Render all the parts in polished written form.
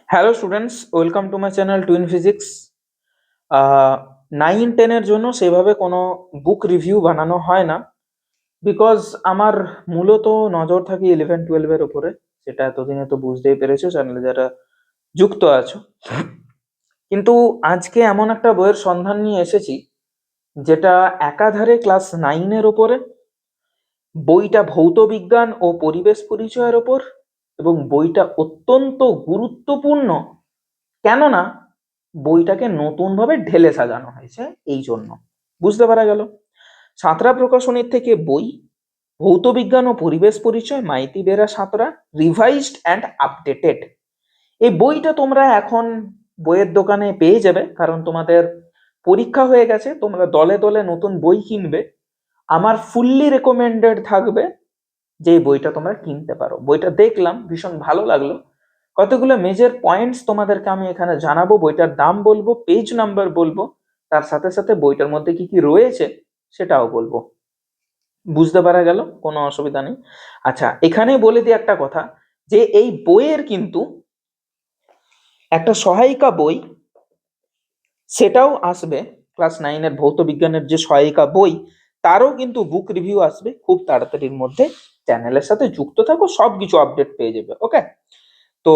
Hello students, welcome to my channel twin physics. 9-10-এর জন্য সেভাবে কোনো বুক রিভিউ বানানো হয় না, বিকজ আমার মূলত নজর থাকে 11-12-এর উপরে। সেটা এতদিনে তো বুঝতেই পেরেছো, চ্যানেলে যারা যুক্ত আছো। কিন্তু আজকে এমন একটা বইয়ের সন্ধান নিয়ে এসেছি যেটা একাধারে ক্লাস 9-এর ওপরে, বইটা ভৌত বিজ্ঞান ও পরিবেশ পরিচয়ের ওপর, এবং বইটা অত্যন্ত গুরুত্বপূর্ণ। কেননা বইটাকে নতুনভাবে ঢেলে সাজানো হয়েছে, এই জন্য। বুঝতে পারা গেল? সাঁতরা প্রকাশনীর থেকে বই ভৌত বিজ্ঞান ও পরিবেশ পরিচয়, Maity Bera Santra, revised and updated. এই বইটা তোমরা এখন বইয়ের দোকানে পেয়ে যাবে, কারণ তোমাদের পরীক্ষা হয়ে গেছে, তোমরা দলে দলে নতুন বই কিনবে। আমার ফুললি রেকমেন্ডেড থাকবে যে এই বইটা তোমরা কিনতে পারো। বইটা দেখলাম, ভীষণ ভালো লাগলো। কতগুলো মেজর পয়েন্টস তোমাদেরকে আমি এখানে জানাবো, বইটার দাম বলবো, পেজ নাম্বার বলবো, তার সাথে সাথে বইটার মধ্যে কি কি রয়েছে সেটাও বলবো। বুঝতে পারা গেল? কোনো অসুবিধা নেই। আচ্ছা, এখানে বলে দিই একটা কথা, যে এই বইয়ের কিন্তু একটা সহায়িকা বই, সেটাও আসবে। ক্লাস 9-এর ভৌত বিজ্ঞানের যে সহায়িকা বই, তারও কিন্তু বুক রিভিউ আসবে খুব তাড়াতাড়ির মধ্যে। চ্যানেলের সাথে যুক্ত থাকো, সবকিছু আপডেট পেয়ে যাবে। ওকে, তো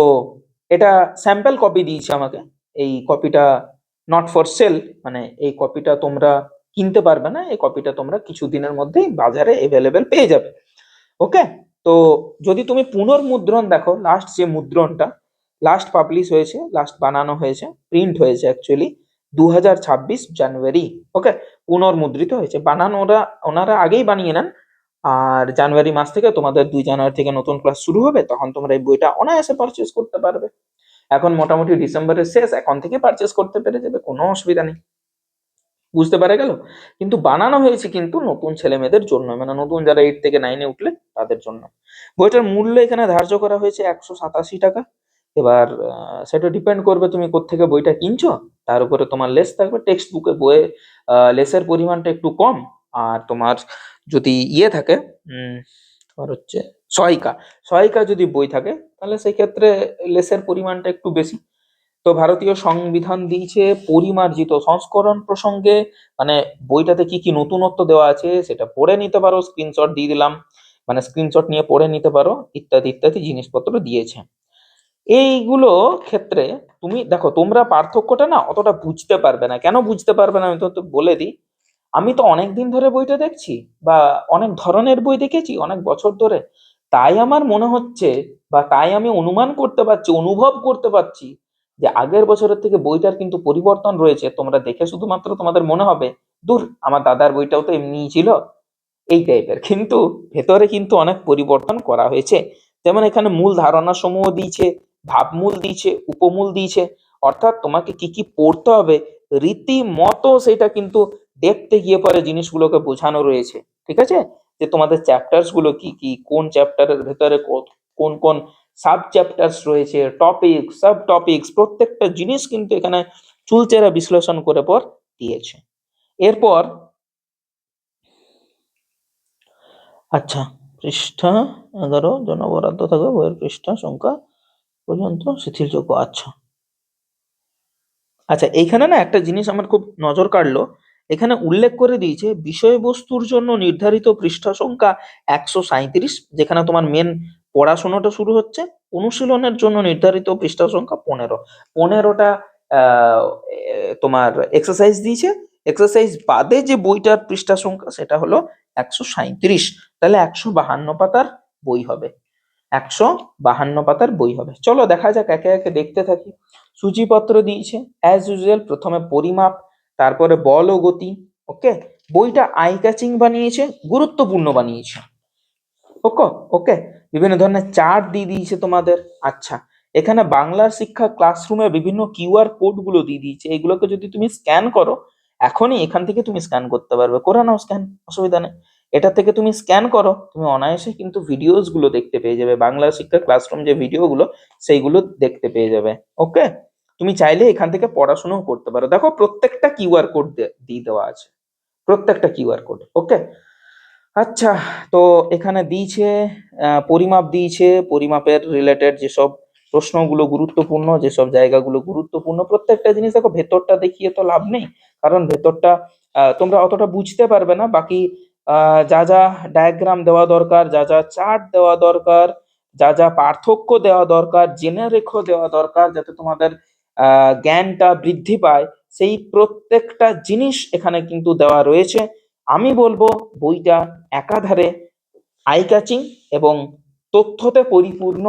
এটা স্যাম্পল কপি দিয়েছে আমাকে। এই কপিটা নট ফর সেল, মানে এই কপিটা তোমরা কিনতে পারবে না, এই কপিটা তোমরা কিছুদিনের মধ্যেই বাজারে এভেলেবেল পেয়ে যাবে। ওকে, তো যদি তুমি পুনর্মুদ্রণ দেখো, লাস্ট যে মুদ্রণটা লাস্ট পাবলিশ হয়েছে, লাস্ট বানানো হয়েছে, প্রিন্ট হয়েছে অ্যাকচুয়ালি 2026 জানুয়ারি। ওকে, পুনর্মুদ্রিত হয়েছে। বানানো ওনারা আগেই বানিয়ে নেন। আর জানুয়ারি মাস থেকে তোমাদের 2 জানুয়ারি থেকে নতুন ক্লাস শুরু হবে, তখন তোমরা এই বইটা অনায়াসে পারচেস করতে পারবে। এখন মোটামুটি ডিসেম্বরের শেষ, এখন থেকে পারচেস করতে পেরে যাবে, কোনো অসুবিধা নেই। বুঝতে পারা গেল? কিন্তু বানানো হয়েছে কিন্তু নতুন ছেলে মেয়েদের জন্য, মানে নতুন যারা 8 থেকে 9-এ উঠলে তাদের জন্য। বইটার মূল্য এখানে ধার্য করা হয়েছে 187 টাকা। এবার সেটা ডিপেন্ড করবে তুমি কোত্থেকে বইটা কিনছো, তার উপরে তোমার লেস থাকবে। টেক্সট বুকে বইয়ে লেসের পরিমাণটা একটু কম। আর তোমার যদি ইয়ে থাকে, তোমার হচ্ছে সহায়িকা সহায়িকা যদি বই থাকে, তাহলে সেই ক্ষেত্রে লেসের পরিমাণটা একটু বেশি। তো ভারতীয় সংবিধান দিয়েছে পরিমার্জিত সংস্করণ প্রসঙ্গে, মানে বইটাতে কি কি নতুনত্ব দেওয়া আছে সেটা পড়ে নিতে পারো, স্ক্রিনশট দিয়ে দিলাম, মানে স্ক্রিনশট নিয়ে পড়ে নিতে পারো, ইত্যাদি ইত্যাদি জিনিসপত্র দিয়েছে। এইগুলো ক্ষেত্রে তুমি দেখো, তোমরা পার্থক্যটা না অতটা বুঝতে পারবে না। কেন বুঝতে পারবে না আমি তো বলে দিই। আমি তো অনেক দিন ধরে বইটা দেখছি, বা অনেক ধরনের বই দেখেছি অনেক বছর ধরে। তাই আমার মনে হচ্ছে, বা তাই আমি অনুমান করতে পারছি, অনুভব করতে পারছি, যে আগের বছরের থেকে বইটার কিন্তু পরিবর্তন রয়েছে। তোমরা দেখে শুধুমাত্র তোমাদের মনে হবে, দূর, আমার দাদার বইটাও তো এমনিই ছিল, এই টাইপের। কিন্তু ভেতরে কিন্তু অনেক পরিবর্তন করা হয়েছে। যেমন এখানে মূল ধারণা সমূহ দিয়েছে, ভাবমূল দিয়েছে, উপমূল দিয়েছে। অর্থাৎ তোমাকে কি কি পড়তে হবে রীতিমতো সেটা কিন্তু ডেপথে গিয়ে পরে জিনিসগুলোকে বোঝানো রয়েছে। ঠিক আছে, যে তোমাদের চ্যাপ্টার্স গুলো কি কি, কোন চ্যাপ্টারের ভেতরে কোন কোন সাব চ্যাপ্টার্স রয়েছে, টপিক, সাব টপিকস, প্রত্যেকটা জিনিস কিন্তু এখানে চুলচেরা বিশ্লেষণ করে পর দিয়েছে। এরপর আচ্ছা, পৃষ্ঠা 11 জন্য বরাদ্দ থাকবে, বইয়ের পৃষ্ঠা সংখ্যা পর্যন্ত শিথিলযোগ্য। আচ্ছা আচ্ছা, এইখানে না একটা জিনিস আমার খুব নজর কাড়লো। এখানে উল্লেখ করে দিয়েছে বিষয়বস্তুর জন্য নির্ধারিত পৃষ্ঠা সংখ্যা 137, যেখানে তোমার মেন পড়াশোনাটা শুরু হচ্ছে। অনুশীলনের জন্য নির্ধারিত পৃষ্ঠা সংখ্যা 15টা তোমার এক্সারসাইজ দিয়েছে। এক্সারসাইজ বাদে যে বইটার পৃষ্ঠা সংখ্যা সেটা হলো 137। তাহলে 152 পাতার বই হবে। 152 পাতার বই হবে। চলো দেখা যাক, একে একে দেখতে থাকি। সূচিপত্র দিয়েছে অ্যাজ ইউজুয়াল। প্রথমে পরিমাপ, তারপরে বল ও গতি। ওকে, বইটা আই ক্যাচিং বানিয়েছে, গুরুত্বপূর্ণ বানিয়েছে। ওকে ওকে, বিভিন্ন ধরনের চার্ট দিয়ে দিয়েছে তোমাদের। আচ্ছা, এখানে বাংলার শিক্ষা ক্লাসরুমে বিভিন্ন কিউআর কোড গুলো দিয়ে দিয়েছে। এগুলোকে যদি তুমি স্ক্যান করো, এখনই এখান থেকে তুমি স্ক্যান করতে পারবে, করে নাও স্ক্যান, অসুবিধা নেই। এটা থেকে তুমি স্ক্যান করো, তুমি অনায়াসে কিন্তু ভিডিওস গুলো দেখতে পেয়ে যাবে। বাংলা শিক্ষা ক্লাসরুম যে ভিডিও গুলো, সেইগুলো দেখতে পেয়ে যাবে। ওকে, তুমি চাইলে এখান থেকে পড়াশোনাও করতে পারো। দেখো, প্রত্যেকটা কিউআর কোড দিয়ে দেওয়া আছে, প্রত্যেকটা কিউআর কোড। ওকে, আচ্ছা, তো এখানে দিয়েছে পরিমাপ দিয়েছে, পরিমাপের রিলেটেড যেসব প্রশ্নগুলো গুরুত্বপূর্ণ, যেসব জায়গাগুলো গুরুত্বপূর্ণ, প্রত্যেকটা জিনিস দেখো, ভেতরটা দেখিয়ে তো লাভ নেই, কারণ ভেতরটা তোমরা অতটা বুঝতে পারবে না। বাকি যা যা ডায়াগ্রাম দেওয়া দরকার, যা যা চার্ট দেওয়া দরকার, যা যা পার্থক্য দেওয়া দরকার, জেনে রেখো দেওয়া দরকার, যাতে তোমাদের জ্ঞানটা বৃদ্ধি পায়, সেই প্রত্যেকটা জিনিস এখানে কিন্তু দেওয়া রয়েছে। আমি বলবো বইটা একাধারে আই ক্যাচিং এবং তথ্যতে পরিপূর্ণ।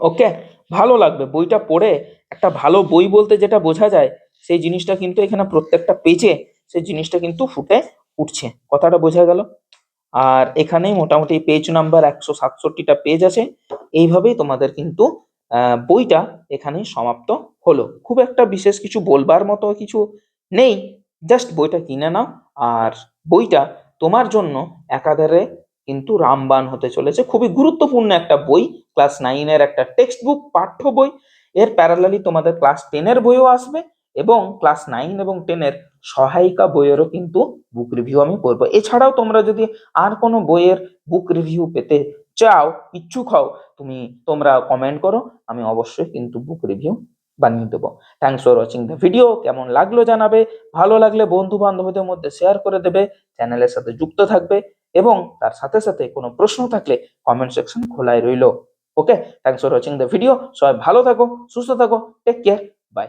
ওকে, ভালো লাগবে বইটা পড়ে। একটা ভালো বই বলতে যেটা বোঝা যায়, সেই জিনিসটা কিন্তু এখানে প্রত্যেকটা পেজে সেই জিনিসটা কিন্তু ফুটে উঠছে। কথাটা বোঝা গেল? আর এখানেই মোটামুটি পেজ নাম্বার 167টা পেজ আছে। এইভাবেই তোমাদের কিন্তু বইটা এখানেই সমাপ্ত হলো। খুব একটা বিশেষ কিছু বলবার মতো কিছু নেই, জাস্ট বইটা কিনে নাও। আর বইটা তোমার জন্য একাধারে কিন্তু রামবাণ হতে চলেছে। খুবই গুরুত্বপূর্ণ একটা বই, ক্লাস 9-এর একটা টেক্সট বুক, পাঠ্য বই। এর প্যারালালি তোমাদের ক্লাস 10-এর বইও আসবে, এবং ক্লাস 9 এবং 10-এর সহায়িকা বইয়েরও কিন্তু বুক রিভিউ আমি করবো। এছাড়াও তোমরা যদি আর কোনো বইয়ের বুক রিভিউ পেতে চাও, ইচ্ছুক হও, তোমরা কমেন্ট করো, আমি অবশ্যই কিন্তু বুক রিভিউ বানিয়ে দেবো। Thanks for watching the video. কেমন লাগলো জানাবে, ভালো লাগলে বন্ধু বান্ধবদের মধ্যে শেয়ার করে দেবে, চ্যানেলের সাথে যুক্ত থাকবে, এবং তার সাথে সাথে কোনো প্রশ্ন থাকলে কমেন্ট সেকশন খোলাই রইলো। Okay, thanks for watching the video. সবাই ভালো থাকো, সুস্থ থাকো, টেক কেয়ার, বাই।